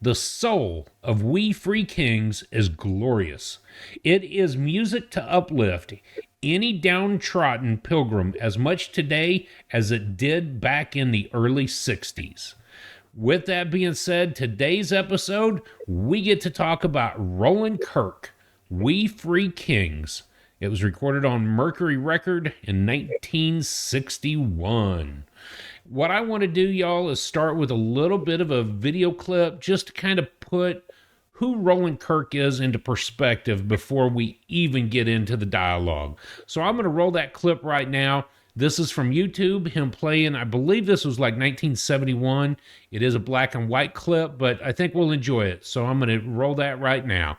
The soul of We Free Kings is glorious. It is music to uplift any downtrodden pilgrim as much today as it did back in the early 60s. With that being said, today's episode, we get to talk about Roland Kirk, We Free Kings. It was recorded on Mercury Record in 1961. What I want to do, y'all, is start with a little bit of a video clip just to kind of put who Roland Kirk is into perspective before we even get into the dialogue. So I'm going to roll that clip right now. This is from YouTube, him playing, I believe this was like 1971. It is a black and white clip, but I think we'll enjoy it. So I'm going to roll that right now.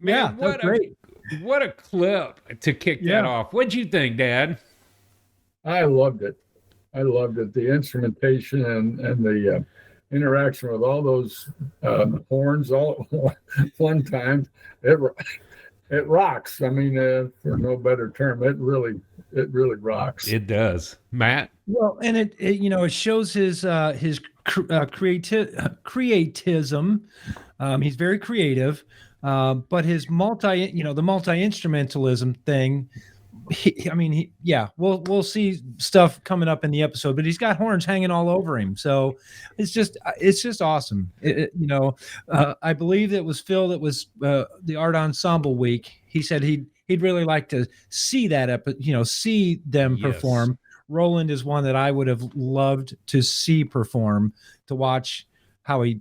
Yeah, Man, that's great. what a clip to kick that off. What'd you think, Dad? I loved it. I loved it. The instrumentation and the interaction with all those horns all at one time. It rocks. I mean, for no better term, it really rocks. It does. Matt? Well, and it shows his creatism. He's very creative, but his the multi-instrumentalism thing. We'll see stuff coming up in the episode, but he's got horns hanging all over him, so it's just awesome. I believe it was Phil that was the Art Ensemble Week. He said he'd really like to see that see them perform. Roland is one that I would have loved to see perform, to watch how he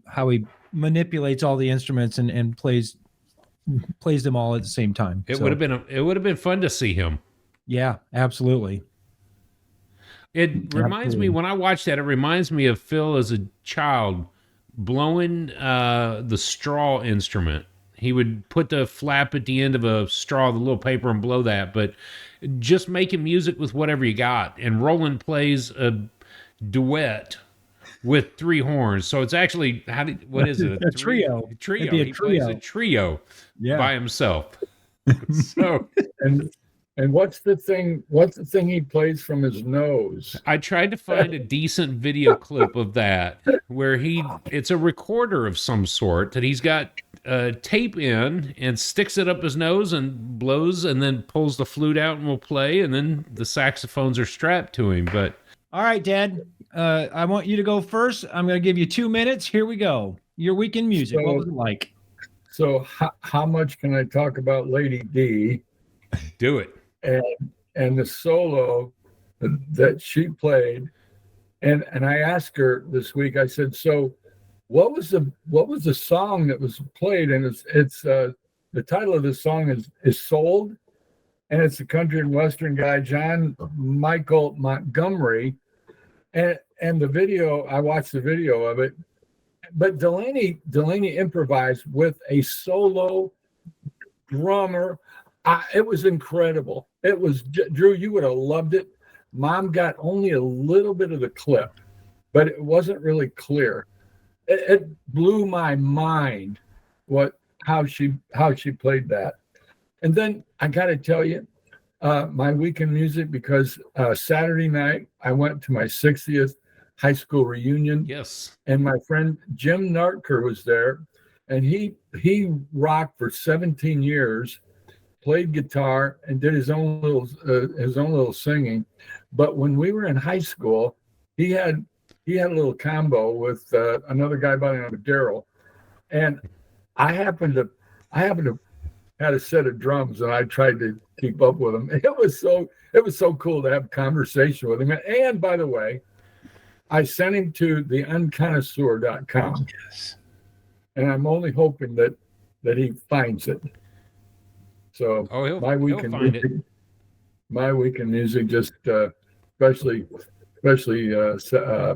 manipulates all the instruments and plays them all at the same time. It would have been fun to see him. Yeah, absolutely. It reminds me, when I watch that, it reminds me of Phil as a child blowing the straw instrument. He would put the flap at the end of a straw, the little paper, and blow that, but just making music with whatever you got. And Roland plays a duet with three horns. So it's actually, what is it? A trio. Trio. He plays a trio by himself. So... And what's the thing he plays from his nose? I tried to find a decent video clip of that where it's a recorder of some sort that he's got tape in and sticks it up his nose and blows and then pulls the flute out and will play, and then the saxophones are strapped to him. But all right, Dad, I want you to go first. I'm going to give you 2 minutes. Here we go. Your week in music. What was it like? So how much can I talk about Lady D? Do it. And the solo that she played, and I asked her this week. I said, "So, what was the song that was played?" And it's the title of the song is "Sold," and it's a country and western guy, John Michael Montgomery, and the video. I watched the video of it, but Delaney improvised with a solo drummer. It was incredible. It was, Drew, you would have loved it. Mom got only a little bit of the clip, but it wasn't really clear. It blew my mind how she played that. And then I got to tell you, my week in music, because Saturday night I went to my 60th high school reunion. Yes. And my friend Jim Nartker was there, and he rocked for 17 years. played guitar, and did his own little singing. But when we were in high school, he had a little combo with another guy by the name of Daryl, and I happened to had a set of drums, and I tried to keep up with him. It was so cool to have a conversation with him. And by the way, I sent him to the unconnoisseur.com. Yes. And I'm only hoping that he finds it. So he'll weekend find music, it. my weekend music, just especially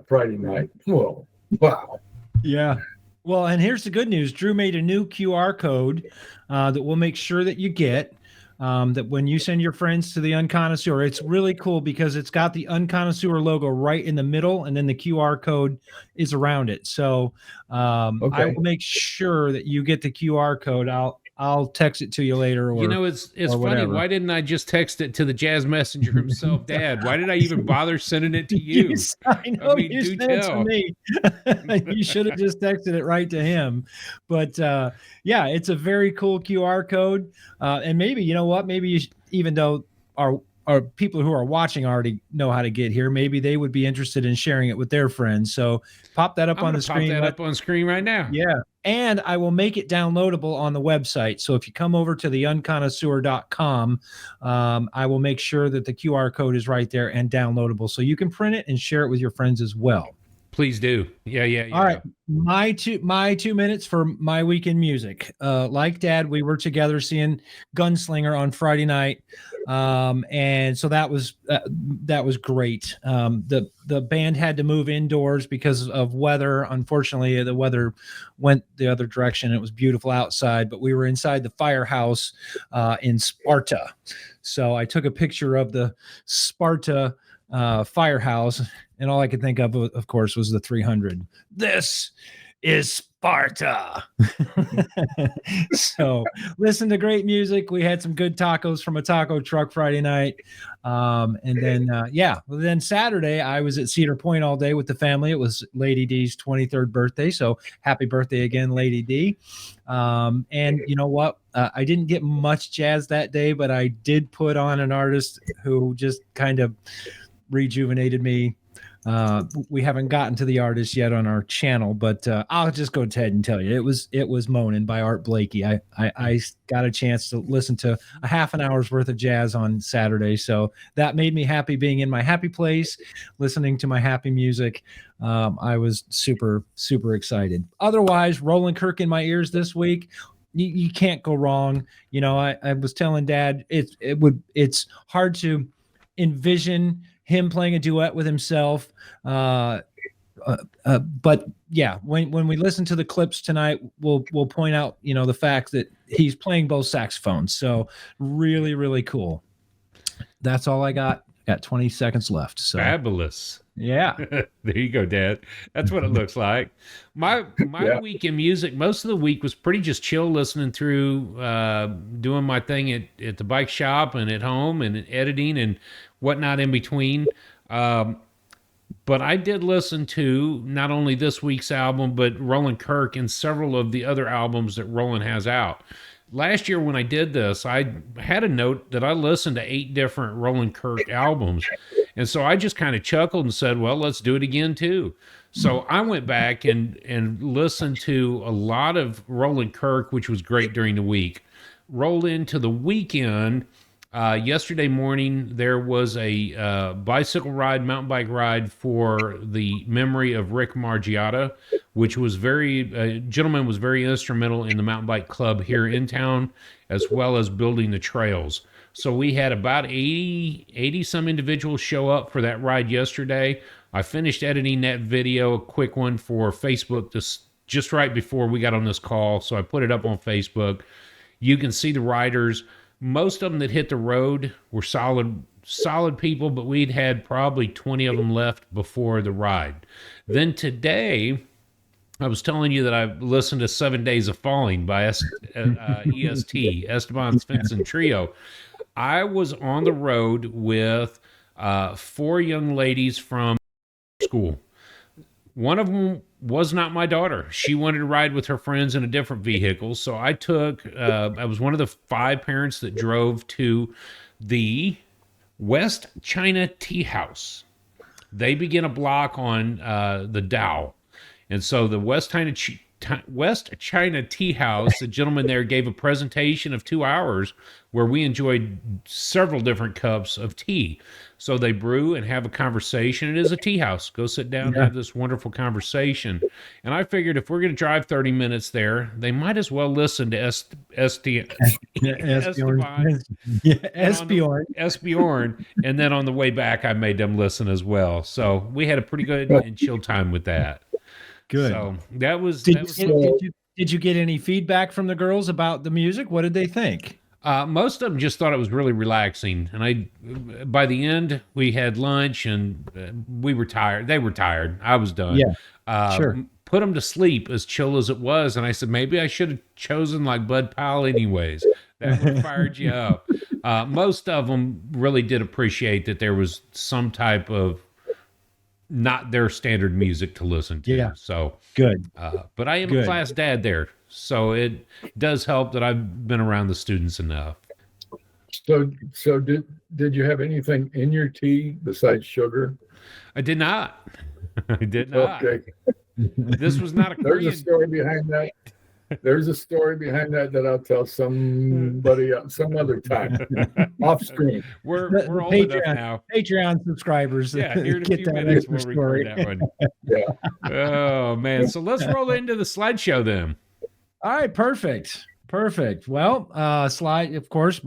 Friday night. Whoa, wow. Yeah. Well, and here's the good news. Drew made a new QR code that we'll make sure that you get. That when you send your friends to the Unconnoisseur, it's really cool because it's got the Unconnoisseur logo right in the middle, and then the QR code is around it. So I will make sure that you get the QR code. I'll text it to you later. Or, it's funny. whatever. Why didn't I just text it to the Jazz Messenger himself, Dad? Why did I even bother sending it to you? I know mean, you do sent it to tell. me. You should have just texted it right to him. But yeah, it's a very cool QR code. And maybe, you know what? Maybe you even though our people who are watching already know how to get here, maybe they would be interested in sharing it with their friends. So pop that up on the screen. Pop that up on screen right now. Yeah. And I will make it downloadable on the website. So if you come over to the unconnoisseur.com, I will make sure that the QR code is right there and downloadable. So you can print it and share it with your friends as well. Please do. Yeah. All right. My 2 minutes for my weekend music. Like Dad, we were together seeing Gunslinger on Friday night. And so that was great. The band had to move indoors because of weather. Unfortunately, the weather went the other direction. It was beautiful outside, but we were inside the firehouse in Sparta. So I took a picture of the Sparta firehouse, and all I could think of course, was the 300. This is Sparta. So listen to great music. We had some good tacos from a taco truck Friday night. And then Saturday I was at Cedar Point all day with the family. It was Lady D's 23rd birthday. So happy birthday again, Lady D. And you know what? I didn't get much jazz that day, but I did put on an artist who just kind of rejuvenated me. We haven't gotten to the artist yet on our channel, but I'll just go ahead and tell you it was Moanin' by Art Blakey. I got a chance to listen to a half an hour's worth of jazz on Saturday, so that made me happy being in my happy place, listening to my happy music. I was super excited. Otherwise, Roland Kirk in my ears this week. You can't go wrong. You know, I was telling Dad it's hard to envision him playing a duet with himself. But yeah, when we listen to the clips tonight, we'll point out, you know, the fact that he's playing both saxophones. So really, really cool. That's all I got. Got 20 seconds left. So Fabulous. Yeah. There you go, Dad. That's what it looks like. My week in music, most of the week was pretty just chill, listening through, doing my thing at the bike shop and at home and editing and whatnot in between. But I did listen to not only this week's album, but Roland Kirk and several of the other albums that Roland has out. Last year when I did this, I had a note that I listened to 8 different Roland Kirk albums. And so I just kind of chuckled and said, well, let's do it again too. So I went back and listened to a lot of Roland Kirk, which was great during the week. Rolled into the weekend. Yesterday morning, there was a mountain bike ride for the memory of Rick Margiotta, which was gentleman was very instrumental in the mountain bike club here in town, as well as building the trails. So we had about 80 some individuals show up for that ride yesterday. I finished editing that video, a quick one for Facebook, just right before we got on this call. So I put it up on Facebook. You can see the riders. Most of them that hit the road were solid people, but we'd had probably 20 of them left before the ride. Then today, I was telling you that I listened to 7 Days of Falling by EST, Esteban Svensson Trio. I was on the road with 4 young ladies from school. One of them was not my daughter. She wanted to ride with her friends in a different vehicle. So I took, I was one of the 5 parents that drove to the West China Tea House. They begin a block on the Dow. And so the West China Tea House, the gentleman there gave a presentation of 2 hours where we enjoyed several different cups of tea. So they brew and have a conversation. It is a tea house. Go sit down and have this wonderful conversation. And I figured if we're going to drive 30 minutes there, they might as well listen to Esbjorn. And then on the way back, I made them listen as well. So we had a pretty good and chill time with that. Good. So that was. Did you get any feedback from the girls about the music? What did they think? Most of them just thought it was really relaxing, and by the end, we had lunch, and we were tired. They were tired. I was done. Yeah, sure. Put them to sleep, as chill as it was, and I said maybe I should have chosen like Bud Powell, anyways. That would have fired you up. Most of them really did appreciate that there was some type of not their standard music to listen to. Yeah. So good. But I am a class dad there. So it does help that I've been around the students enough. So did you have anything in your tea besides sugar? I did not. I did not. Okay. This was not a Korean. There's a story behind that. There's a story behind that I'll tell somebody else, some other time off screen. We're old enough now. Patreon subscribers. Yeah, here in a few minutes we'll record that one. Yeah. Oh man. So let's roll into the slideshow then. All right, perfect. Well, slide, of course,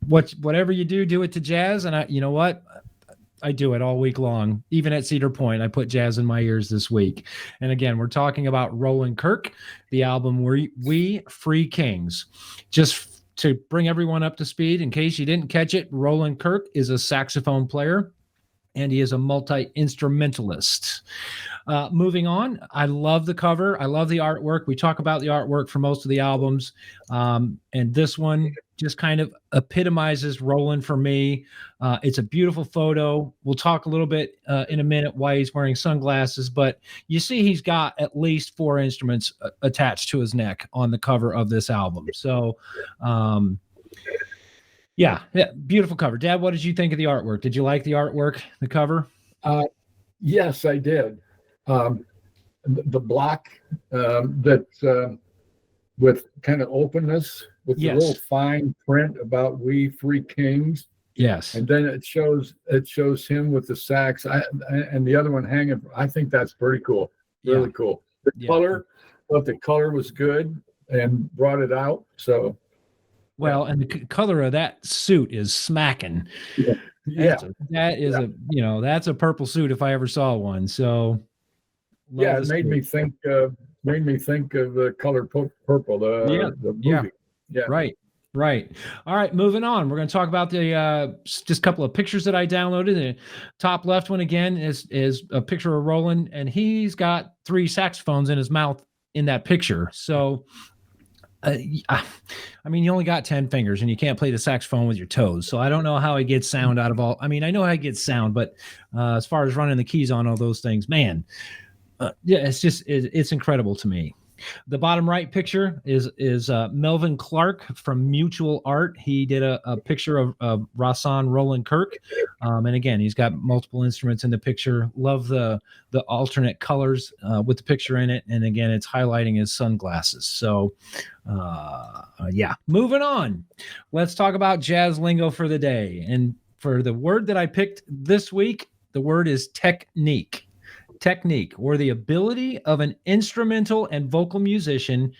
whatever you do it to jazz. And you know what? I do it all week long. Even at Cedar Point, I put jazz in my ears this week. And again, we're talking about Roland Kirk, the album We Free Kings. Just to bring everyone up to speed, in case you didn't catch it, Roland Kirk is a saxophone player, and he is a multi-instrumentalist. Moving on, I love the cover. I love the artwork. We talk about the artwork for most of the albums. And this one just kind of epitomizes Roland for me. It's a beautiful photo. We'll talk a little bit in a minute why he's wearing sunglasses, but you see he's got at least 4 instruments attached to his neck on the cover of this album. So, yeah, beautiful cover. Dad, what did you think of the artwork? Did you like the artwork, the cover? Yes, I did. The block that with kind of openness with the little fine print about We Free Kings. Yes. And then it shows him with the sax and the other one hanging. I think that's pretty cool. Really cool. The color, thought the color was good and brought it out. So. Well, and the color of that suit is smacking. Yeah. That's a purple suit if I ever saw one. So. Yeah, it made me think of the color purple, the movie. Yeah. Right. All right, moving on. We're going to talk about the just a couple of pictures that I downloaded. The top left one again is a picture of Roland, and he's got 3 saxophones in his mouth in that picture. So, I mean, you only got 10 fingers, and you can't play the saxophone with your toes. So I don't know how he gets sound out of all. I mean, I know how he gets sound, but as far as running the keys on all those things, man. It's incredible to me. The bottom right picture is Melvin Clark from Mutual Art. He did a picture of Rahsaan Roland Kirk, and again, he's got multiple instruments in the picture. Love the alternate colors with the picture in it, and again, it's highlighting his sunglasses. So, moving on. Let's talk about jazz lingo for the day, and for the word that I picked this week, the word is technique. Technique, or the ability of an instrumental and vocal musician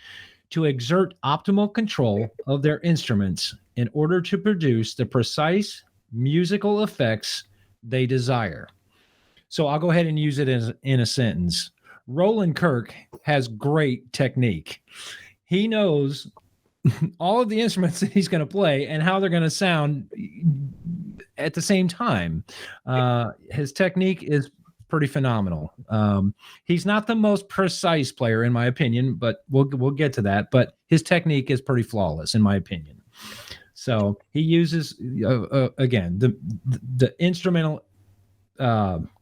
to exert optimal control of their instruments in order to produce the precise musical effects they desire. So I'll go ahead and use it in a sentence. Roland Kirk has great technique. He knows all of the instruments that he's going to play and how they're going to sound at the same time. His technique is pretty phenomenal. He's not the most precise player, in my opinion, but we'll get to that. But his technique is pretty flawless, in my opinion. So he uses again the instrumental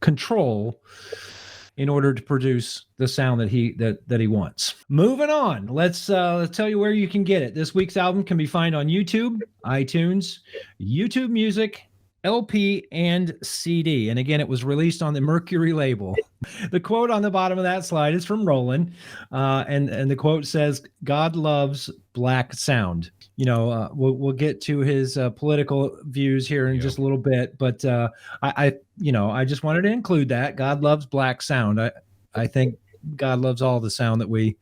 control in order to produce the sound that he wants. Moving on, let's tell you where you can get it. This week's album can be found on YouTube, iTunes, YouTube Music, LP, and CD. And again, it was released on the Mercury label. The quote on the bottom of that slide is from Roland, and the quote says, "God loves black sound." We'll get to his political views here in just a little bit, but I just wanted to include that. God loves black sound. I think God loves all the sound that we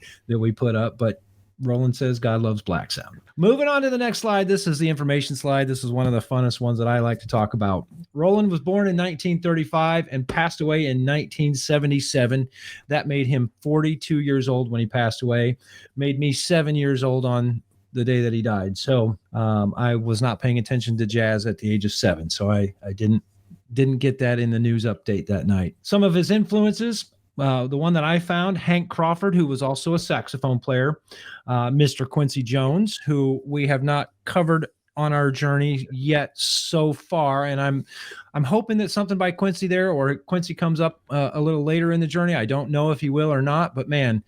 put up, but Roland says God loves black sound. Moving on to the next slide. This is the information slide. This is one of the funnest ones that I like to talk about. Roland was born in 1935 and passed away in 1977. That made him 42 years old when he passed away. Made me 7 years old on the day that he died. So I was not paying attention to jazz at the age of 7. So I didn't get that in the news update that night. Some of his influences. The one that I found, Hank Crawford, who was also a saxophone player, Mr. Quincy Jones, who we have not covered on our journey yet so far, and I'm hoping that something by Quincy there, or Quincy comes up a little later in the journey. I don't know if he will or not, but man,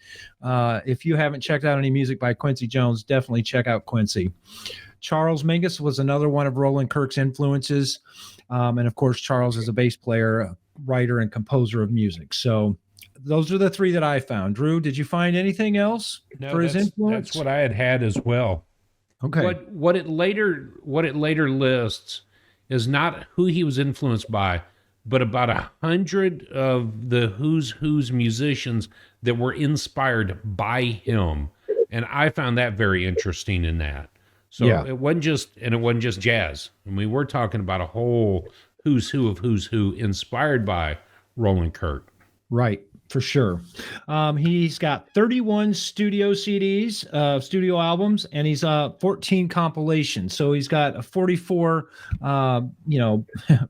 if you haven't checked out any music by Quincy Jones, definitely check out Quincy. Charles Mingus was another one of Roland Kirk's influences, and of course, Charles is a bass player, writer, and composer of music. So those are the three that I found. Drew, did you find anything else for his influence? That's what I had as well. Okay. What it later lists is not who he was influenced by, but about 100 of the who's musicians that were inspired by him, and I found that very interesting in that. So it wasn't just jazz. I mean, we're talking about a whole who's who of who's who inspired by Roland Kirk. Right. For sure. He's got 31 studio CDs, studio albums, and he's 14 compilations. So he's got 44,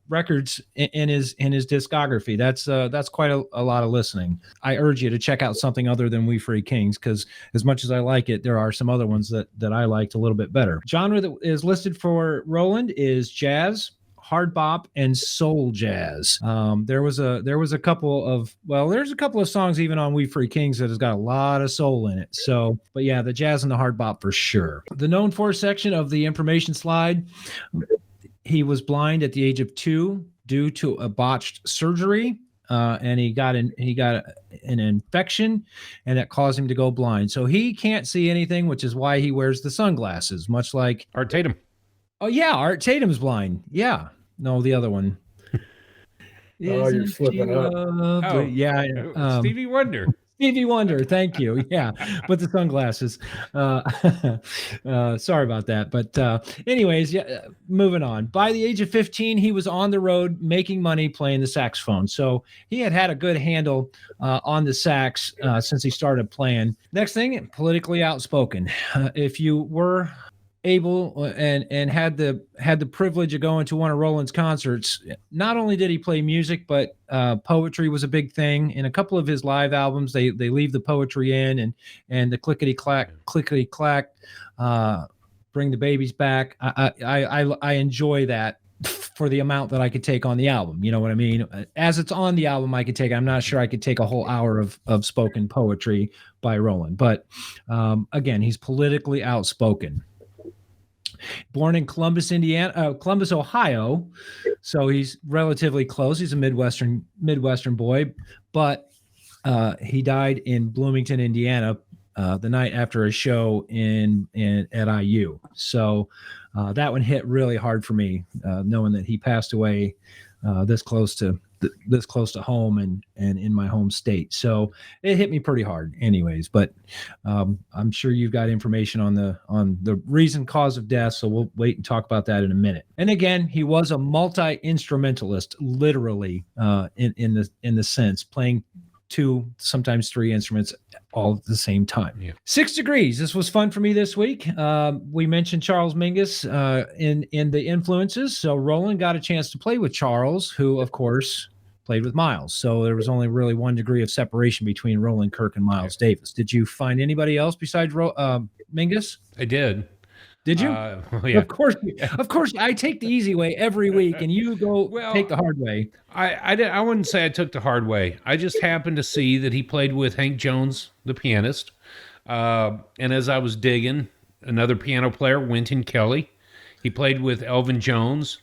records in his discography. That's quite a lot of listening. I urge you to check out something other than We Free Kings, because as much as I like it, there are some other ones that I liked a little bit better. Genre that is listed for Roland is jazz, hard bop, and soul jazz. There's a couple of songs even on We Free Kings that has got a lot of soul in it. So, but yeah, the jazz and the hard bop for sure. The known for section of the information slide. He was blind at the age of 2 due to a botched surgery. And he got an infection, and that caused him to go blind. So he can't see anything, which is why he wears the sunglasses, much like Art Tatum. Oh yeah, Art Tatum's blind. Yeah, no, the other one. You're slipping up. Stevie Wonder. Stevie Wonder, thank you. Yeah, but the sunglasses. Sorry about that. But anyways, moving on. By the age of 15, he was on the road making money playing the saxophone. So he had a good handle on the sax since he started playing. Next thing, politically outspoken. If you were able and had the privilege of going to one of Roland's concerts, not only did he play music, but poetry was a big thing. In a couple of his live albums, they leave the poetry in, and the clickety clack, bring the babies back. I enjoy that for the amount that I could take on the album. You know what I mean? As it's on the album, I could take. I'm not sure I could take a whole hour of spoken poetry by Roland, but again, he's politically outspoken. Born in Columbus, Ohio, so he's relatively close. He's a Midwestern boy, but he died in Bloomington, Indiana, the night after a show at IU. So that one hit really hard for me, knowing that he passed away this close to home and in my home state. So it hit me pretty hard anyways, but I'm sure you've got information on the reason, cause of death. So we'll wait and talk about that in a minute. And again, he was a multi-instrumentalist, literally, in the sense, playing 2, sometimes 3 instruments all at the same time. Yeah. 6 Degrees. This was fun for me this week. We mentioned Charles Mingus in the influences. So Roland got a chance to play with Charles, who of course played with Miles. So there was only really 1 degree of separation between Roland Kirk and Miles Davis. Did you find anybody else besides Mingus? I did. Did you? Yeah. Of course, I take the easy way every week, and you go Well, take the hard way. I wouldn't say I took the hard way. I just happened to see that he played with Hank Jones, the pianist. And as I was digging, another piano player, Wynton Kelly, he played with Elvin Jones,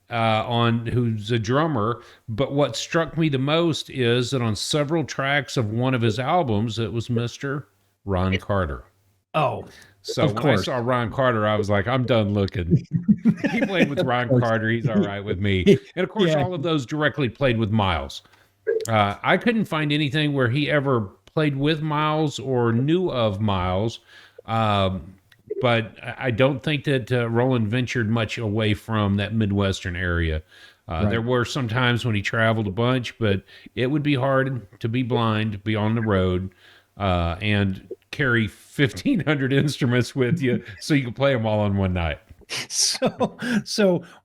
who's a drummer. But what struck me the most is that on several tracks of one of his albums, it was Mr. Ron Carter. Oh, So when I saw Ron Carter, I was like, I'm done looking. He played with Ron Carter. He's all right with me. And of course, all of those directly played with Miles. I couldn't find anything where he ever played with Miles or knew of Miles. But I don't think that Roland ventured much away from that Midwestern area. There were some times when he traveled a bunch, but it would be hard to be blind, be on the road, and carry 1,500 instruments with you so you can play them all on one night. So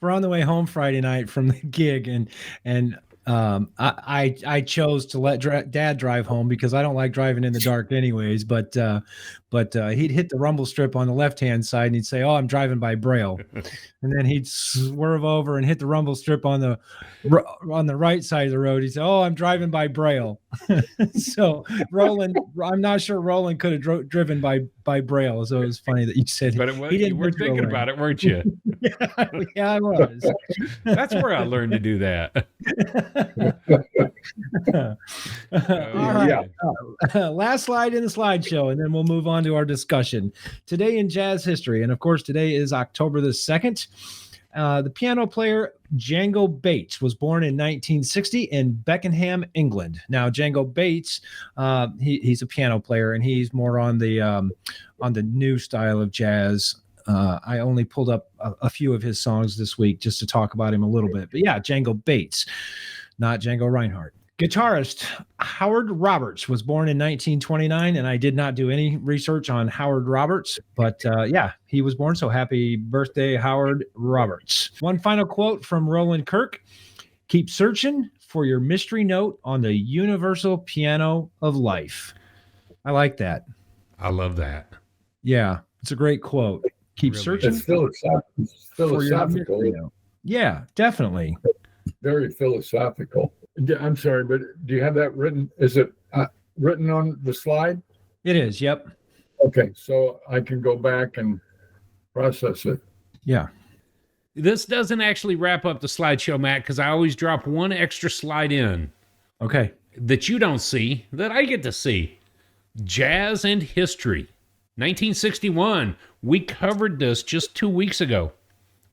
we're on the way home Friday night from the gig, and I chose to let Dad drive home because I don't like driving in the dark anyways. But he'd hit the rumble strip on the left-hand side and he'd say, "Oh, I'm driving by Braille," and then he'd swerve over and hit the rumble strip on the right side of the road. He'd say, "Oh, I'm driving by Braille." So Roland, I'm not sure Roland could have driven by Braille. So it was funny that you said, but you were thinking about it, weren't you? Yeah, I was. That's where I learned to do that. All right. Last slide in the slideshow, and then we'll move on to our discussion. Today in jazz history, and of course, today is October the 2nd. The piano player Django Bates was born in 1960 in Beckenham, England. Now, Django Bates, he's a piano player, and he's more on the new style of jazz. I only pulled up a few of his songs this week just to talk about him a little bit. But yeah, Django Bates, not Django Reinhardt. Guitarist Howard Roberts was born in 1929, and I did not do any research on Howard Roberts, but yeah, he was born, so happy birthday, Howard Roberts. One final quote from Roland Kirk: "Keep searching for your mystery note on the universal piano of life." I like that. I love that. Yeah, it's a great quote. Keep searching. It's philosophical. Yeah, definitely. Very philosophical. I'm sorry, but do you have that written? Is it written on the slide? It is. Yep. Okay, so I can go back and process it. Yeah. This doesn't actually wrap up the slideshow, Matt, because I always drop one extra slide in. Okay. That you don't see, that I get to see. Jazz and history. 1961. We covered this just 2 weeks ago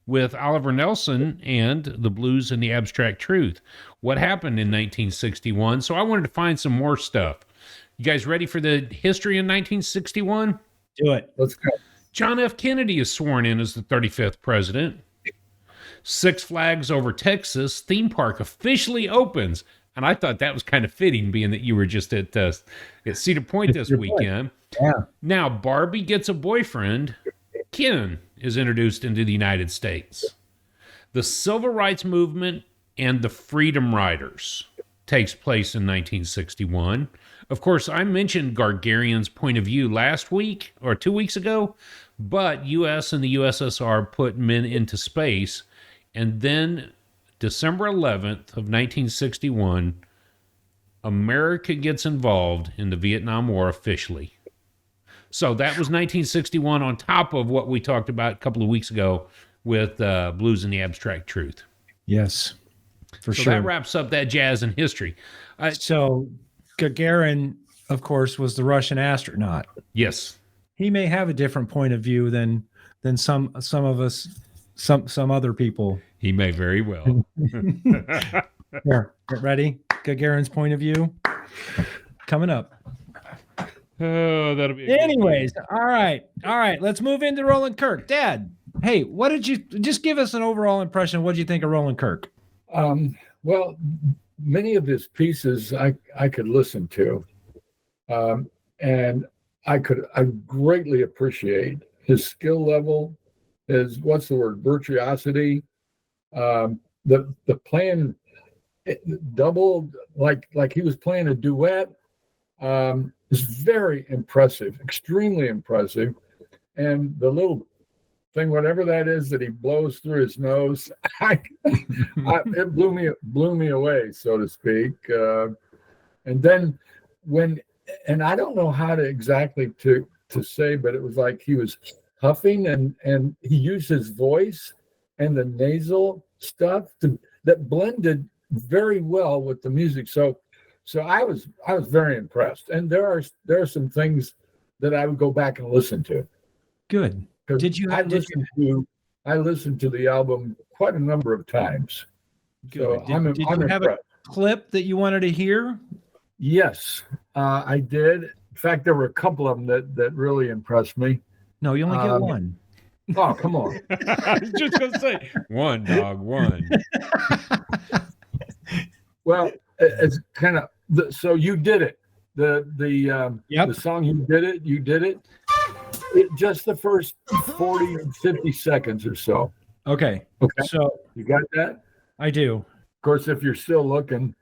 with Oliver Nelson and the Blues and the Abstract Truth. What happened in 1961? So I wanted to find some more stuff. You guys ready for the history in 1961? Do it. Let's go. John F. Kennedy is sworn in as the 35th president. Six Flags Over Texas theme park officially opens. And I thought that was kind of fitting, being that you were just at Cedar Point this weekend. Yeah. Now, Barbie gets a boyfriend. Ken is introduced into the United States. The Civil Rights Movement and the Freedom Riders takes place in 1961. Of course, I mentioned Gagarin's point of view last week or 2 weeks ago, but U.S. and the USSR put men into space, and then December 11th of 1961, America gets involved in the Vietnam War officially. So that was 1961 on top of what we talked about a couple of weeks ago with Blues and the Abstract Truth. Yes, for so sure. That wraps up that jazz and history. So Gagarin, of course, was the Russian astronaut. Yes. He may have a different point of view than some of us, some other people. He may very well. Here, get ready. Gagarin's point of view coming up. Oh, that'll be. Anyways, all right. Let's move into Roland Kirk. Dad, hey, what did you just give us an overall impression? What did you think of Roland Kirk? Well, many of his pieces I could listen to, and I greatly appreciate his skill level, his virtuosity, the playing double like he was playing a duet. Is very impressive, extremely impressive. And the little thing, whatever that is that he blows through his nose. It blew me away, so to speak. And then and I don't know how to exactly to say, but it was like he was huffing and he used his voice and the nasal stuff that blended very well with the music. So I was very impressed. And there are some things that I would go back and listen to. Good. I listened to the album quite a number of times. Good. So I'm did you have a clip that you wanted to hear? Yes, I did. In fact, there were a couple of them that really impressed me. No, you only get one. Oh, come on. I was just going to say, one, dog, one. Well, it's kind of, so you did it. The song You Did It. Just the first 40, 50 seconds or so. Okay. So you got that? I do. Of course, if you're still looking,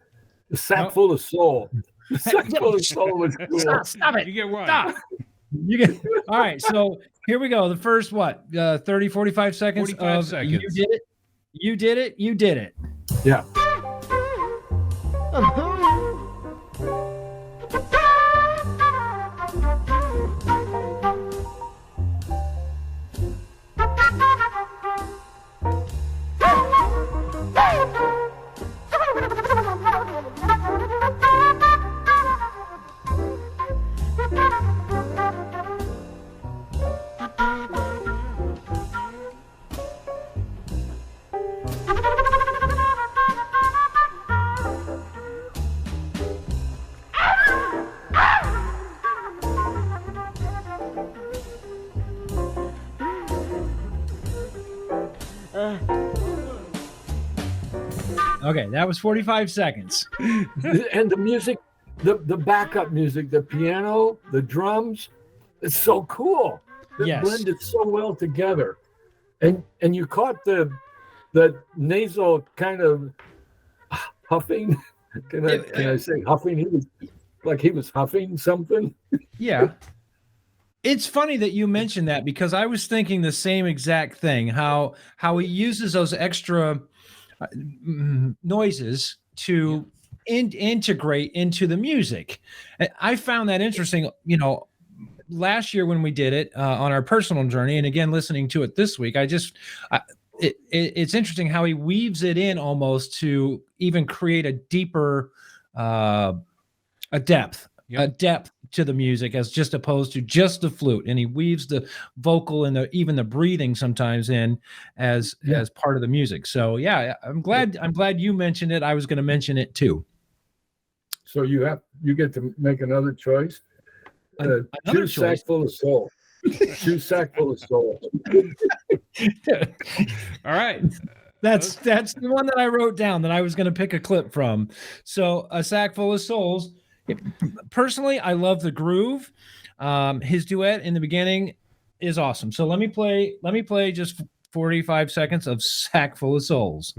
the Sack Full of Soul. The Sack Full of Soul was cool. Stop it. You get one. Stop. You get all right. So here we go. The first 30, 45 seconds 45 of seconds. You Did It. You Did It. You Did It. Yeah. Okay, that was 45 seconds. And the music, the backup music, the piano, the drums, it's so cool. It Yes. blended so well together. And you caught the nasal kind of huffing. Can I say huffing? He was huffing something. Yeah. It's funny that you mentioned that because I was thinking the same exact thing, how he uses those extra noises to integrate into the music. I found that interesting, last year when we did it on our personal journey, and again, listening to it this week, it's interesting how he weaves it in almost to even create a deeper, a depth to the music as just opposed to just the flute, and he weaves the vocal and even the breathing sometimes in as part of the music. So yeah, I'm glad you mentioned it. I was going to mention it too. So you get to make another choice. Another choice. Sack Full of Soul. Shoe Sack Full of Soul. All right. That's the one that I wrote down that I was going to pick a clip from. So A Sack Full of Souls. Personally, I love the groove. His duet in the beginning is awesome. So let me play just 45 seconds of Sack Full of Souls.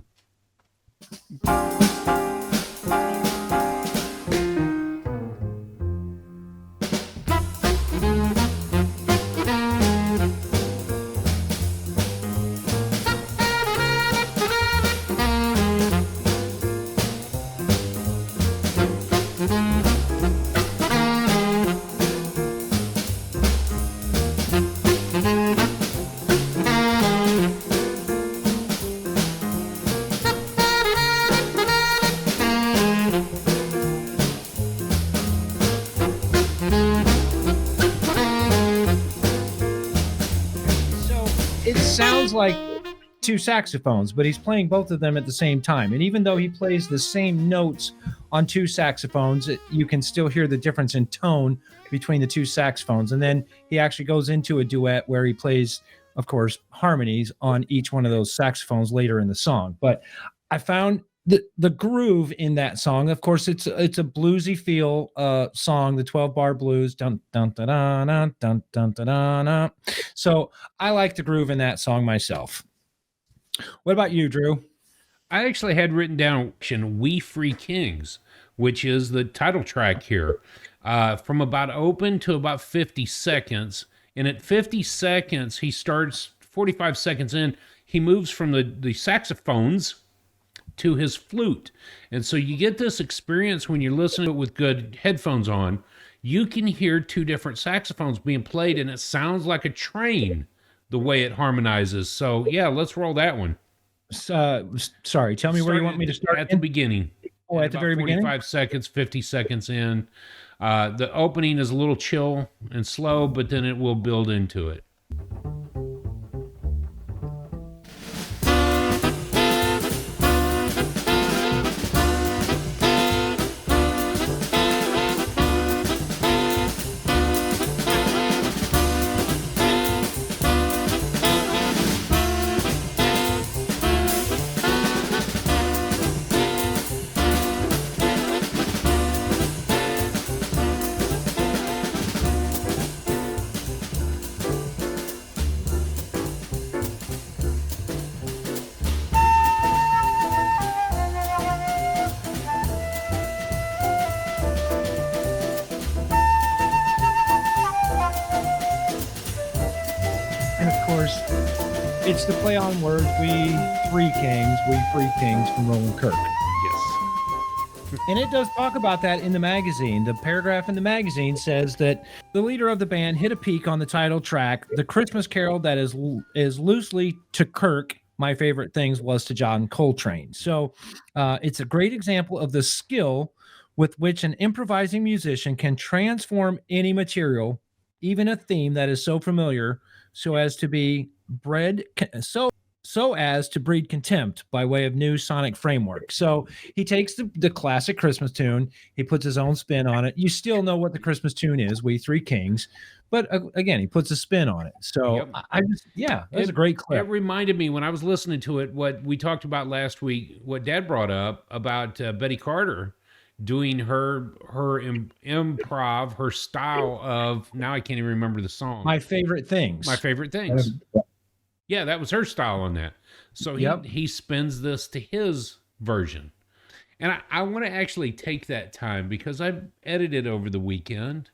Sounds like two saxophones, but he's playing both of them at the same time. And even though he plays the same notes on two saxophones, you can still hear the difference in tone between the two saxophones. And then he actually goes into a duet where he plays, of course, harmonies on each one of those saxophones later in the song. But I found the groove in that song, of course, it's a bluesy feel song, the 12-bar blues, dun dun dun dun dun dun dun dun dun. So I like the groove in that song myself. What about you, Drew? I actually had written down "We Free Kings," which is the title track here, from about open to about 50 seconds. And at 50 seconds, he starts 45 seconds in, he moves from the saxophones to his flute. And so you get this experience when you're listening to it with good headphones on. You can hear two different saxophones being played, and it sounds like a train the way it harmonizes. So, yeah, let's roll that one. Sorry, tell me where you want me to start. At the beginning. Oh, at the very beginning? 45 seconds, 50 seconds in. The opening is a little chill and slow, but then it will build into it. And of course, it's the play on words, we free kings from Roland Kirk. Yes. And it does talk about that in the magazine. The paragraph in the magazine says that the leader of the band hit a peak on the title track, the Christmas carol that is loosely to Kirk. My favorite things was to John Coltrane. So it's a great example of the skill with which an improvising musician can transform any material, even a theme that is so familiar, so as to be so as to breed contempt by way of new sonic framework. So he takes the classic Christmas tune, he puts his own spin on it. You still know what the Christmas tune is, We Three Kings, but again, he puts a spin on it. So Yep. That was a great clip. It reminded me when I was listening to it, what we talked about last week, what Dad brought up about Betty Carter doing her improv, her style of, now I can't even remember the song. My favorite things. Yeah, that was her style on that. So he spins this to his version. And I want to actually take that time because I edited over the weekend,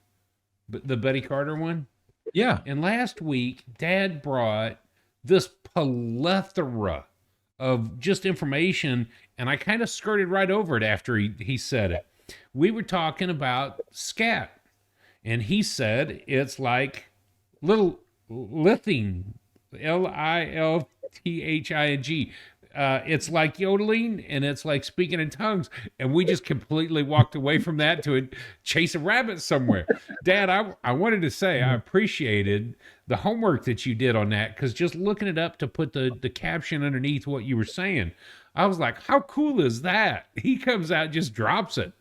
but the Betty Carter one. Yeah. And last week, Dad brought this plethora of just information, and I kind of skirted right over it after he said it. We were talking about scat, and he said it's like little lithing, Lilthing. It's like yodeling, and it's like speaking in tongues, and we just completely walked away from that to chase a rabbit somewhere. Dad, I wanted to say I appreciated the homework that you did on that, because just looking it up to put the caption underneath what you were saying, I was like, how cool is that? He comes out, just drops it.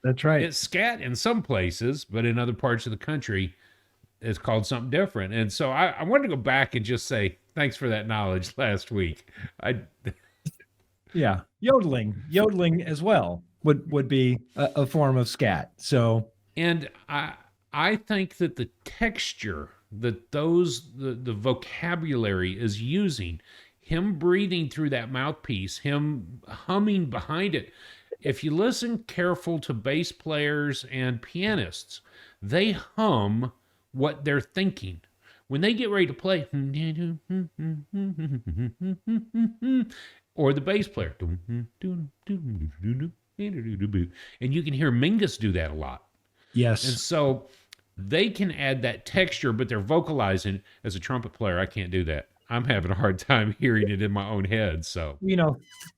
That's right. It's scat in some places, but in other parts of the country, it's called something different. And so I wanted to go back and just say, thanks for that knowledge last week. Yeah. Yodeling as well would be a form of scat. So, and I think that the texture that the vocabulary is using, him breathing through that mouthpiece, him humming behind it. If you listen careful to bass players and pianists, they hum what they're thinking. When they get ready to play, or the bass player, and you can hear Mingus do that a lot. yes. And so they can add that texture, but they're vocalizing. As a trumpet player, I can't do that. I'm having a hard time hearing it in my own head. So,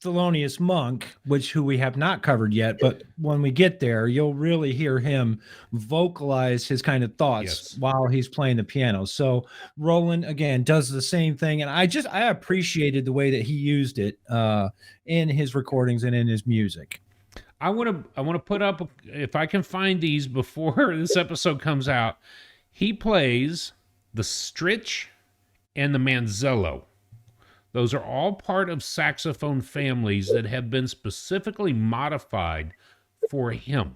Thelonious Monk, who we have not covered yet, but when we get there, you'll really hear him vocalize his kind of thoughts while he's playing the piano. So Roland, again, does the same thing. And I appreciated the way that he used it in his recordings and in his music. I want to put up, if I can find these before this episode comes out, he plays the Stritch and the Manzello. Those are all part of saxophone families that have been specifically modified for him.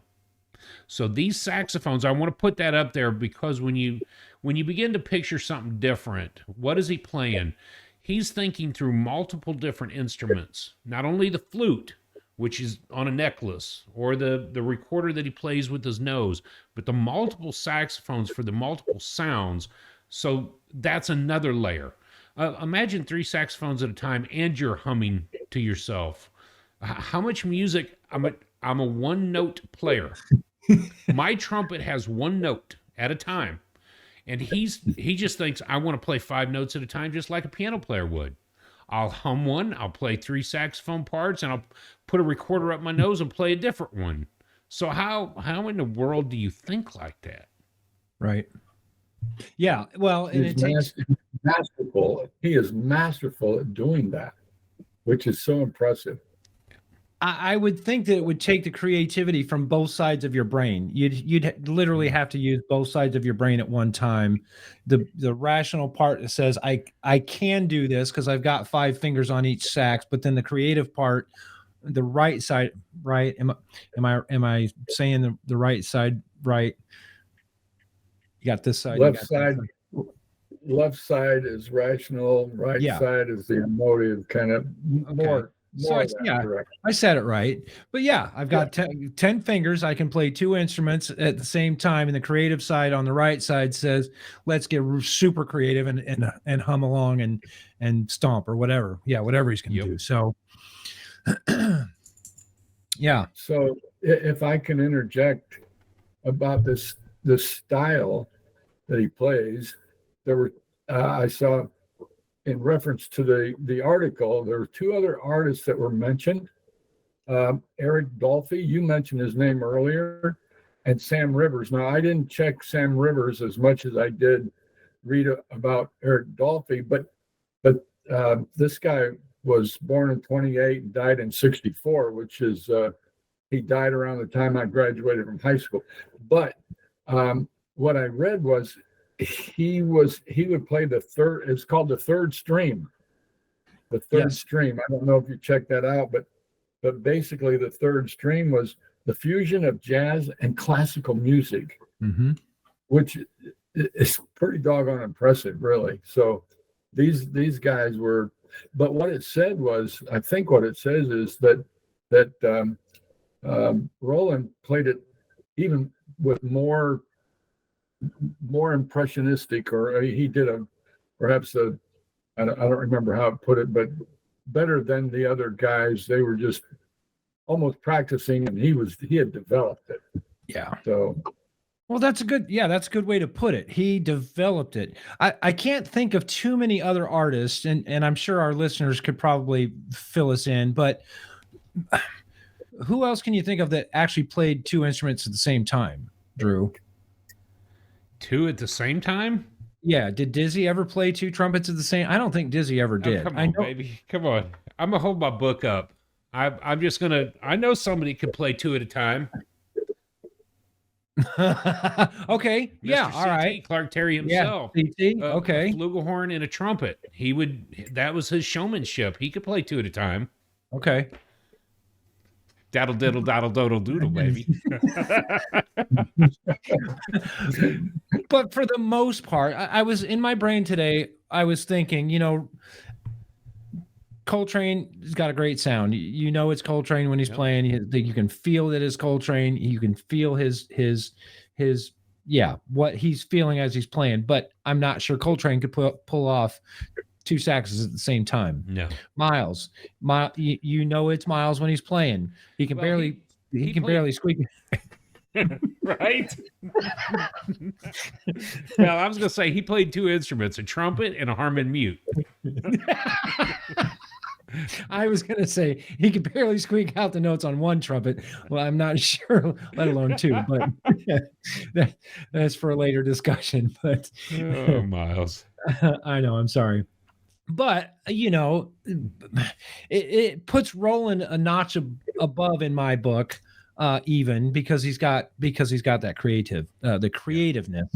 So these saxophones, I want to put that up there because when you begin to picture something different, what is he playing? He's thinking through multiple different instruments, not only the flute, which is on a necklace, or the recorder that he plays with his nose, but the multiple saxophones for the multiple sounds. So that's another layer. Imagine three saxophones at a time, and you're humming to yourself. How much music? I'm a one note player. My trumpet has one note at a time, and he just thinks I want to play five notes at a time, just like a piano player would. I'll hum one, I'll play three saxophone parts, and I'll put a recorder up my nose and play a different one. So how in the world do you think like that? Right. Yeah. Well, and it takes masterful. He is masterful at doing that, which is so impressive. I would think that it would take the creativity from both sides of your brain. You'd literally have to use both sides of your brain at one time. The rational part that says I can do this because I've got five fingers on each sax, but then the creative part, the right side, right? Am I saying the right side right? You got this side. Left side. Left side is rational. Right side is the emotive, kind of more. So I said it right. But yeah, I've got 10 fingers. I can play two instruments at the same time. And the creative side on the right side says, let's get super creative and hum along and stomp or whatever. Yeah, whatever he's going to do. So, yeah. So if I can interject about this style that he plays, there were, I saw, in reference to the article, there were two other artists that were mentioned. Eric Dolphy, you mentioned his name earlier, and Sam Rivers. Now, I didn't check Sam Rivers as much as I did read about Eric Dolphy, but this guy was born in 28 and died in 64, which is, he died around the time I graduated from high school. But what I read was, he would play the third, it's called the third stream. The third stream. I don't know if you checked that out, but basically the third stream was the fusion of jazz and classical music, which is pretty doggone impressive, really. So these guys were, but what it said was, I think what it says is that Roland played it even with more impressionistic, or he did perhaps I don't remember how to put it, but better than the other guys. They were just almost practicing, and he had developed it. Yeah. So, well, that's a good way to put it. He developed it. I can't think of too many other artists, and I'm sure our listeners could probably fill us in, but who else can you think of that actually played two instruments at the same time, Drew? Two at the same time? Yeah. Did Dizzy ever play two trumpets at the same? I don't think Dizzy ever did. Come on, baby. Come on. I'm gonna hold my book up. I'm just gonna. I know somebody could play two at a time. Okay. Mr. Yeah. C. All right. Clark Terry himself. Yeah. CT. Okay. A flugelhorn and a trumpet. That was his showmanship. He could play two at a time. Okay. Daddle diddle daddle doodle doodle, baby. But for the most part, I was in my brain today. I was thinking, Coltrane's got a great sound. You know it's Coltrane when he's playing. You can feel that it's Coltrane. You can feel his what he's feeling as he's playing. But I'm not sure Coltrane could pull off two saxes at the same time. No. Miles, it's Miles when he's playing. He can barely squeak. Right? Well, I was gonna say he played two instruments, a trumpet and a harmon mute. I was gonna say he could barely squeak out the notes on one trumpet. Well, I'm not sure, let alone two, but that's for a later discussion. But oh, Miles. I know, I'm sorry. But it puts Roland a notch above in my book, even because he's got that the creativeness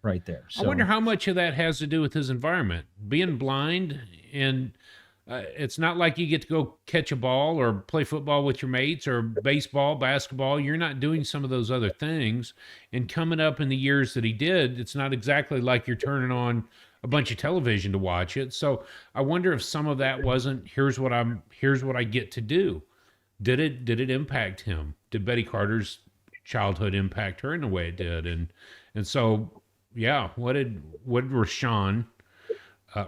right there. So. I wonder how much of that has to do with his environment, being blind, and it's not like you get to go catch a ball or play football with your mates or baseball, basketball. You're not doing some of those other things, and coming up in the years that he did, it's not exactly like you're turning on a bunch of television to watch it. So I wonder if some of that wasn't, here's what I get to do. Did it impact him? Did Betty Carter's childhood impact her in the way it did? And so, yeah, what did Rashawn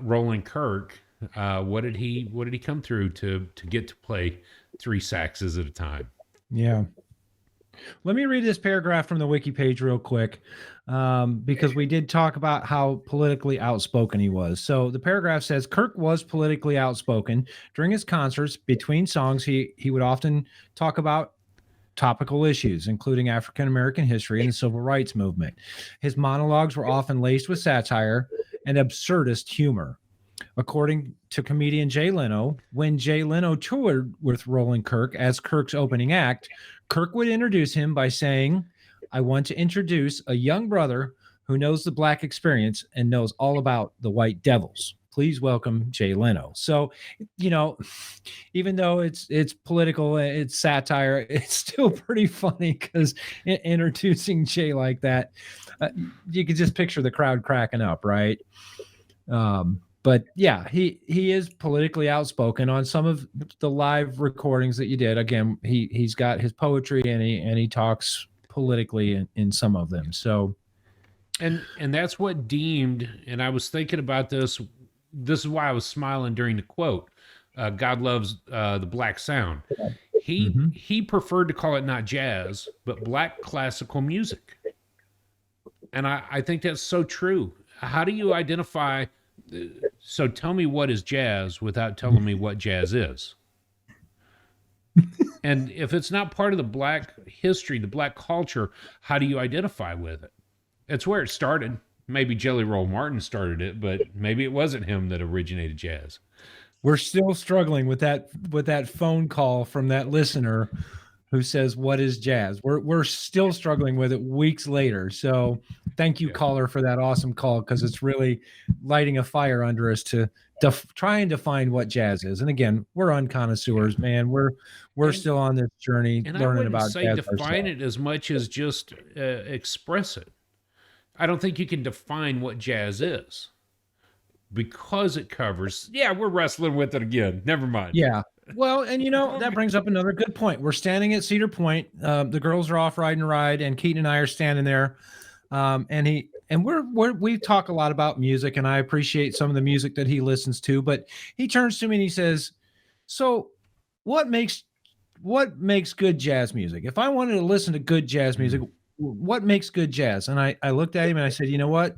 Roland Kirk, what did he come through to get to play 3 saxes at a time? Yeah. Let me read this paragraph from the wiki page real quick, because we did talk about how politically outspoken he was. So the paragraph says Kirk was politically outspoken during his concerts. Between songs, he would often talk about topical issues, including African American history and the civil rights movement. His monologues were often laced with satire and absurdist humor. According to comedian Jay Leno, when Jay Leno toured with Roland Kirk as Kirk's opening act, Kirk would introduce him by saying, "I want to introduce a young brother who knows the Black experience and knows all about the White Devils. Please welcome Jay Leno." So, you know, even though it's political, it's satire, it's still pretty funny because introducing Jay like that, you could just picture the crowd cracking up, right? But yeah, he is politically outspoken on some of the live recordings that you did. Again, he's got his poetry and he talks politically in some of them. So, And that's what deemed. And I was thinking about this. This is why I was smiling during the quote. God loves the black sound. He preferred to call it not jazz, but black classical music. And I think that's so true. How do you identify? So tell me what is jazz without telling me what jazz is. And if it's not part of the black history, the black culture, how do you identify with it? It's where it started. Maybe Jelly Roll Martin started it, but maybe it wasn't him that originated jazz. we're still struggling with that phone call from that listener who says, "What is jazz?" We're still struggling with it weeks later. So thank you, caller, for that awesome call, because it's really lighting a fire under us to try and define what jazz is. And again, we're unconnoisseurs, man. We're still on this journey And learning about say jazz define ourselves. it as much as just express it. I don't think you can define what jazz is because it covers. Yeah, we're wrestling with it again. Never mind. Yeah. Well, and that brings up another good point. We're standing at Cedar Point. The girls are off riding a ride, and Keaton and I are standing there. We talk a lot about music, and I appreciate some of the music that he listens to. But he turns to me and he says, "So, what makes good jazz music? If I wanted to listen to good jazz music, what makes good jazz?" And I looked at him and I said, "You know what?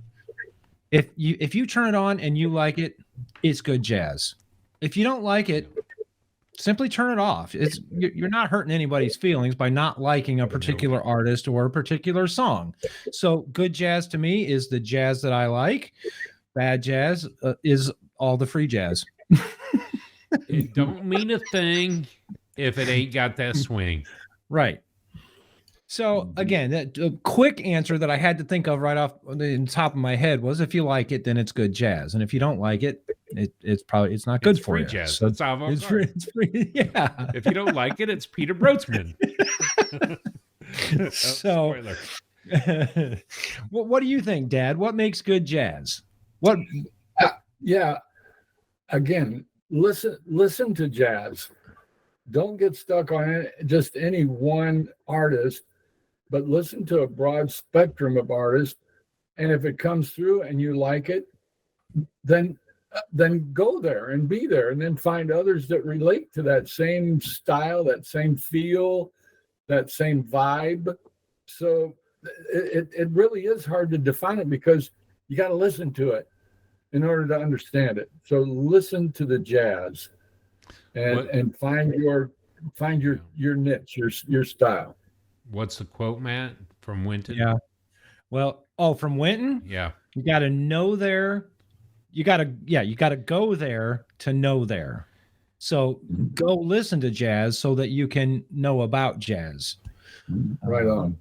If you turn it on and you like it, it's good jazz. If you don't like it, simply turn it off. You're not hurting anybody's feelings by not liking a particular artist or a particular song. So good jazz to me is the jazz that I like. Bad jazz is all the free jazz." It don't mean a thing if it ain't got that swing. Right. So again, that quick answer that I had to think of right off the top of my head was, if you like it, then it's good jazz, and if you don't like it, it's not good It's for free you. jazz. So That's how it's free. Yeah. If you don't like it, it's Peter Brotzman. So, spoiler. what do you think, Dad? What makes good jazz? What? Yeah. Again, listen to jazz. Don't get stuck on just any one artist, but listen to a broad spectrum of artists. And if it comes through and you like it, then go there and be there, and then find others that relate to that same style, that same feel, that same vibe. So it really is hard to define it, because you got to listen to it in order to understand it. So listen to the jazz and find your niche, your style. What's the quote, Matt, from Winton? Yeah. Well, from Winton, Yeah. you got to know there. You got to go there to know there. So go listen to jazz so that you can know about jazz. Right on.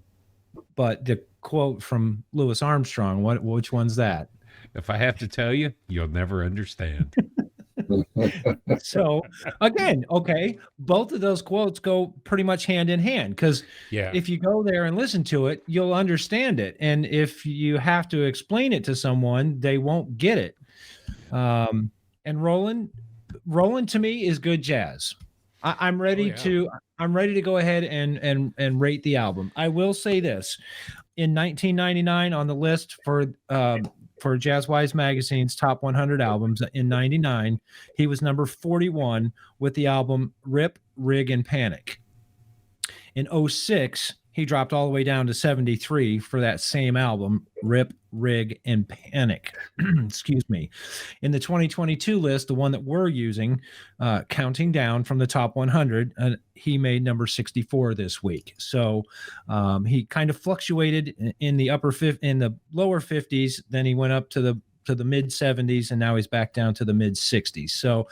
But the quote from Louis Armstrong, which one's that? If I have to tell you, you'll never understand. So again, okay, both of those quotes go pretty much hand in hand, because Yeah. if you go there and listen to it, you'll understand it. And if you have to explain it to someone, they won't get it. And Roland to me is good jazz. I'm ready to go ahead and rate the album. I will say this: in 1999 on the list for for Jazzwise Magazine's top 100 albums in 99. He was number 41 with the album Rip, Rig, and Panic. In 06, he dropped all the way down to 73 for that same album, Rip, Rig, and Panic. Excuse me. In the 2022 list, the one that we're using, counting down from the top 100, he made number 64 this week. So he kind of fluctuated in the lower 50s. Then he went up to the mid 70s, and now he's back down to the mid 60s. So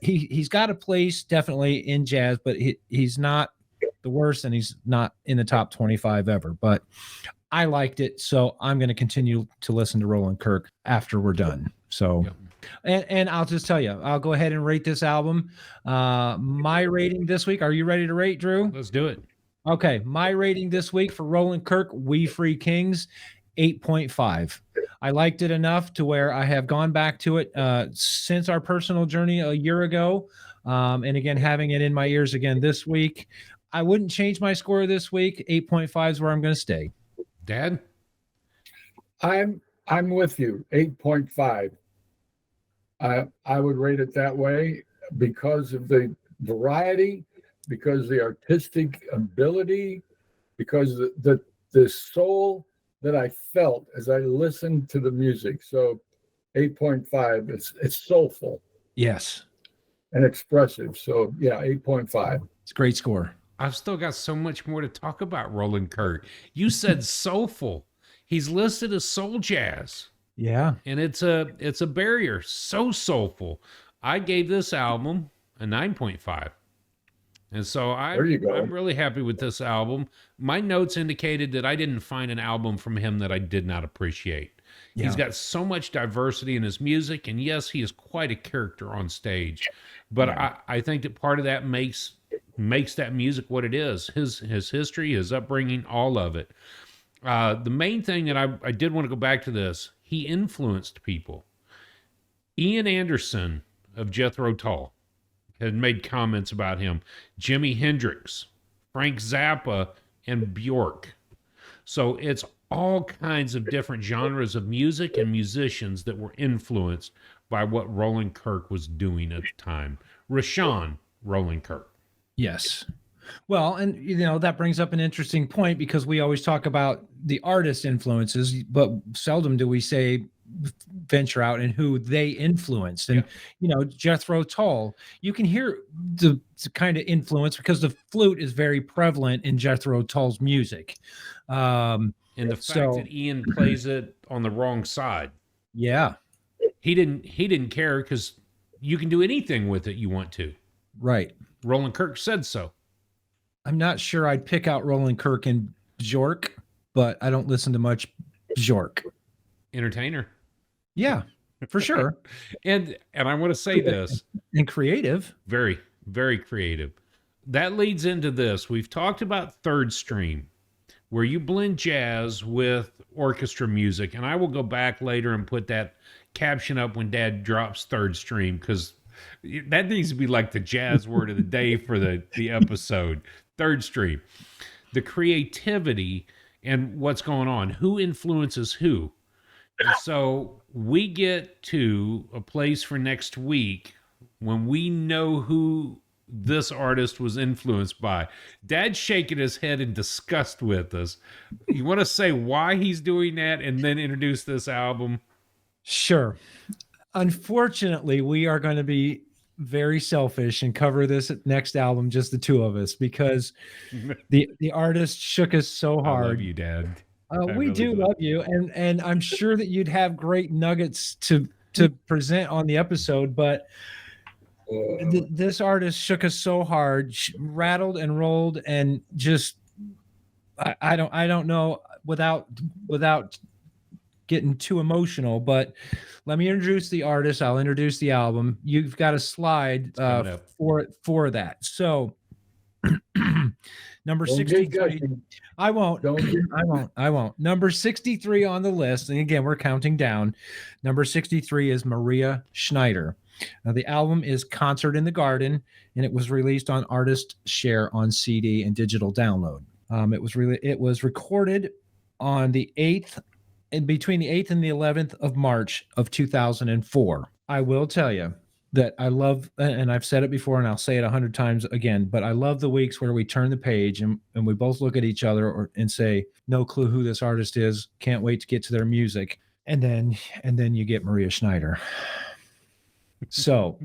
he's got a place definitely in jazz, but he's not the worst, and he's not in the top 25 ever. But I liked it, so I'm going to continue to listen to Roland Kirk after we're done. So, and I'll just tell you, I'll go ahead and rate this album. My rating this week. Are you ready to rate, Drew? Let's do it. Okay, my rating this week for Roland Kirk, We Free Kings, 8.5. I liked it enough to where I have gone back to it since our personal journey a year ago, and again having it in my ears again this week. I wouldn't change my score this week. 8.5 is where I'm going to stay. Dad? I'm with you. 8.5. I would rate it that way because of the variety, because of the artistic ability, because the soul that I felt as I listened to the music. So 8.5, it's soulful. Yes. And expressive. So yeah, 8.5. It's a great score. I've still got so much more to talk about Roland Kirk. You said soulful. He's listed as soul jazz. Yeah. And it's a barrier. So soulful. I gave this album a 9.5. And so I'm really happy with this album. My notes indicated that I didn't find an album from him that I did not appreciate. Yeah. He's got so much diversity in his music, and yes, he is quite a character on stage. But yeah. I think that part of that makes that music what it is. His history, his upbringing, all of it. The main thing that I did want to go back to this, he influenced people. Ian Anderson of Jethro Tull had made comments about him. Jimi Hendrix, Frank Zappa, and Bjork. So it's all kinds of different genres of music and musicians that were influenced by what Roland Kirk was doing at the time. Rashawn Roland Kirk. Yes. Well, and that brings up an interesting point, because we always talk about the artist influences, but seldom do we say venture out and who they influenced. And Jethro Tull, you can hear the kind of influence because the flute is very prevalent in Jethro Tull's music. And the fact that Ian plays it on the wrong side. Yeah. He didn't care, because you can do anything with it you want to. Right. Roland Kirk said so. I'm not sure I'd pick out Roland Kirk and Bjork, but I don't listen to much Bjork. Entertainer. Yeah, for sure. and I want to say this. And creative. Very, very creative. That leads into this. We've talked about third stream, where you blend jazz with orchestra music. And I will go back later and put that caption up when Dad drops third stream, because that needs to be like the jazz word of the day for the episode. Third stream. The creativity and what's going on. Who influences who? And so we get to a place for next week when we know who this artist was influenced by. Dad's shaking his head in disgust with us. You want to say why he's doing that and then introduce this album? Sure. Unfortunately, we are going to be very selfish and cover this next album, just the two of us, because the artist shook us so hard. I love you, Dad. We do love you, and I'm sure that you'd have great nuggets to present on the episode, but this artist shook us so hard, rattled and rolled, and just I don't know without getting too emotional, but let me introduce the artist. I'll introduce the album. You've got a slide for that. So number 63. I won't. Number 63 on the list. And again, we're counting down. Number 63 is Maria Schneider. Now, the album is Concert in the Garden, and it was released on Artist Share on CD and digital download. It was recorded on the 8th in between the 8th and the 11th of March of 2004. I will tell you that I love, and I've said it before and I'll say it 100 times again, but I love the weeks where we turn the page and we both look at each other and say, no clue who this artist is. Can't wait to get to their music. And then you get Maria Schneider. So,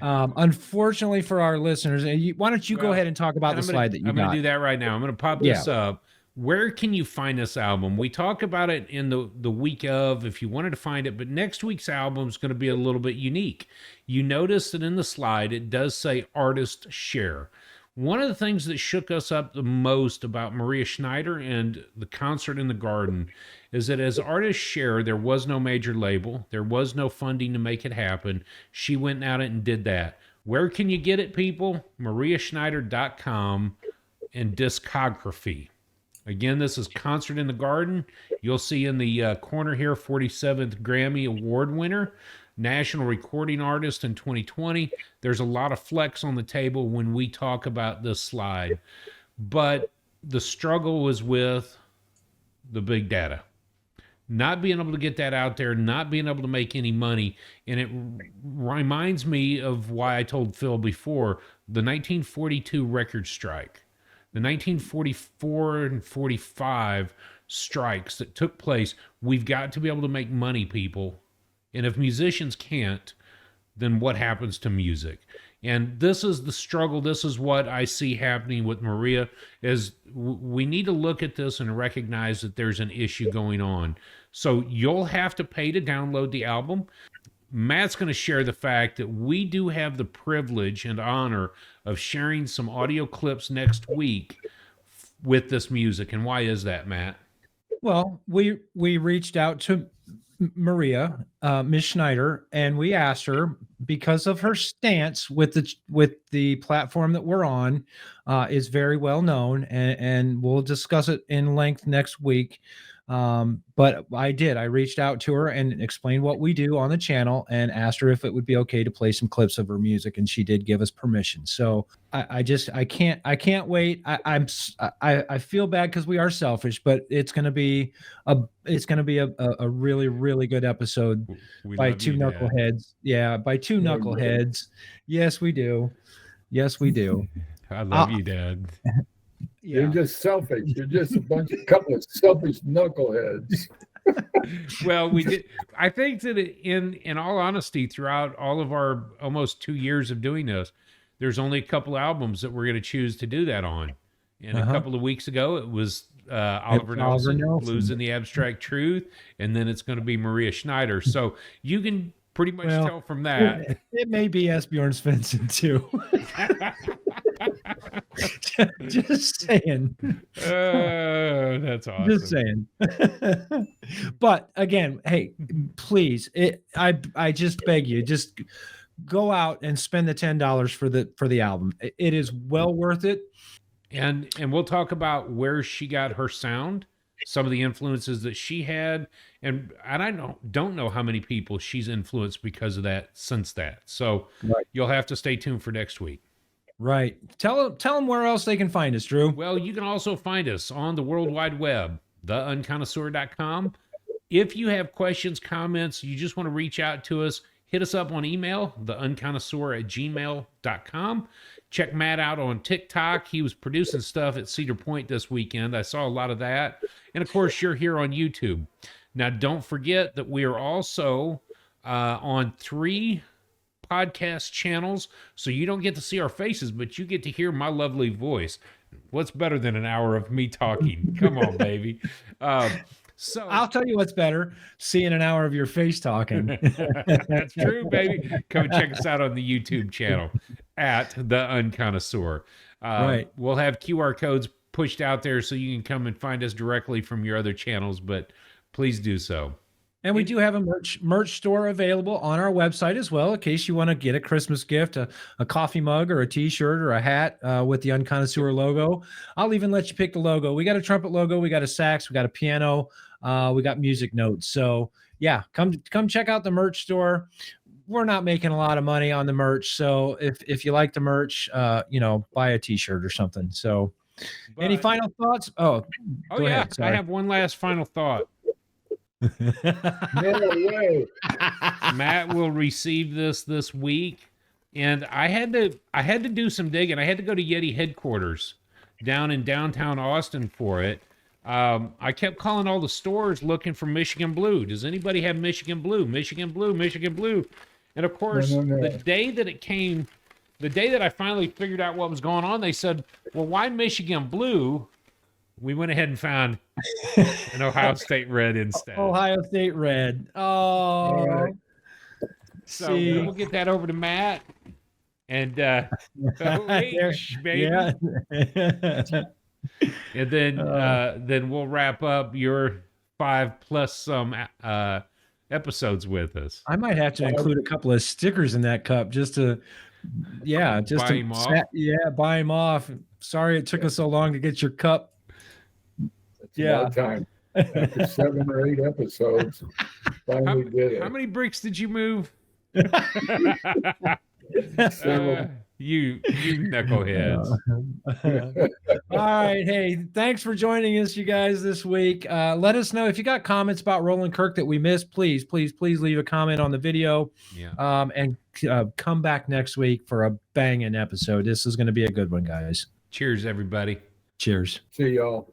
unfortunately for our listeners, why don't you go ahead and talk about the slide that you got? I'm going to do that right now. I'm going to pop this up. Where can you find this album? We talk about it in the week of, if you wanted to find it, but next week's album is going to be a little bit unique. You notice that in the slide, it does say artist share. One of the things that shook us up the most about Maria Schneider and the concert in the Garden is that as artist share, there was no major label. There was no funding to make it happen. She went out and did that. Where can you get it, people? mariaschneider.com and discography. Again, this is Concert in the Garden. You'll see in the corner here, 47th Grammy Award winner, National Recording Artist in 2020. There's a lot of flex on the table when we talk about this slide. But the struggle was with the big data. Not being able to get that out there, not being able to make any money. And it reminds me of why I told Phil before, the 1942 record strike. The 1944 and 45 strikes that took place. We've got to be able to make money, people. And if musicians can't, then what happens to music? And this is the struggle. This is what I see happening with Maria, is we need to look at this and recognize that there's an issue going on. So you'll have to pay to download the album. Matt's going to share the fact that we do have the privilege and honor of sharing some audio clips next week with this music. And why is that, Matt? Well, we reached out to Maria, Ms. Schneider, and we asked her, because of her stance with the platform that we're on, is very well known, and we'll discuss it in length next week. But I reached out to her and explained what we do on the channel and asked her if it would be okay to play some clips of her music, and she did give us permission. So I can't wait. I feel bad because we are selfish, but it's going to be a really, really good episode by two knuckleheads. Yeah. By two knuckleheads. Yes, we do. Yes, we do. I love you, Dad. Yeah. You're just selfish. You're just a couple of selfish knuckleheads. Well, we did. I think that in all honesty, throughout all of our almost 2 years of doing this, there's only a couple albums that we're going to choose to do that on. And a couple of weeks ago, it was Oliver Nelson, Blues in the Abstract Truth, and then it's going to be Maria Schneider. So you can pretty much tell from that. It may be Asbjorn Svensson too. Just saying. That's awesome. Just saying. But again, hey, please, I just beg you, just go out and spend the $10 for the album. It is well worth it. And we'll talk about where she got her sound, some of the influences that she had, and I don't know how many people she's influenced because of that since that. So You'll have to stay tuned for next week. Right. Tell them where else they can find us, Drew. Well, you can also find us on the World Wide Web, theunconnoisseur.com. If you have questions, comments, you just want to reach out to us, hit us up on email, theunconnoisseur@gmail.com. Check Matt out on TikTok. He was producing stuff at Cedar Point this weekend. I saw a lot of that. And of course, you're here on YouTube. Now, don't forget that we are also on 3 podcast channels, so you don't get to see our faces, but you get to hear my lovely voice. What's better than an hour of me talking? Come on, baby. So I'll tell you what's better, seeing an hour of your face talking. That's true, baby. Come and check us out on the YouTube channel at The Unconnoisseur. Right. We'll have QR codes pushed out there so you can come and find us directly from your other channels, but please do so. And we do have a merch store available on our website as well, in case you want to get a Christmas gift, a coffee mug or a T-shirt or a hat with the Unconnoisseur logo. I'll even let you pick the logo. We got a trumpet logo, we got a sax, we got a piano, we got music notes. So yeah, come check out the merch store. We're not making a lot of money on the merch, so if you like the merch, buy a T-shirt or something. So, any final thoughts? Go yeah, ahead, sorry. I have one last final thought. No way. Matt will receive this week, and I had to do some digging. I had to go to Yeti headquarters down in downtown Austin for it. I kept calling all the stores looking for Michigan Blue. Does anybody have Michigan Blue? Michigan Blue, Michigan Blue. And of course, No. the day that it came, the day that I finally figured out what was going on, they said, well, why Michigan Blue? We went ahead and found an Ohio State Red instead. Ohio State Red. Oh, right. So see. we'll get that over to Matt. And OH, baby. Yeah. And then we'll wrap up your 5+ some episodes with us. I might have to include a couple of stickers in that cup just to, just Buy to, him off? buy him off. Sorry it took us so long to get your cup. It's about time. After 7 or 8 episodes, finally did it. How many bricks did you move? Several. You knuckleheads. All right. Hey, thanks for joining us, you guys, this week. Let us know if you got comments about Roland Kirk that we missed. Please leave a comment on the video. Yeah. And come back next week for a banging episode. This is going to be a good one, guys. Cheers, everybody. Cheers. See y'all.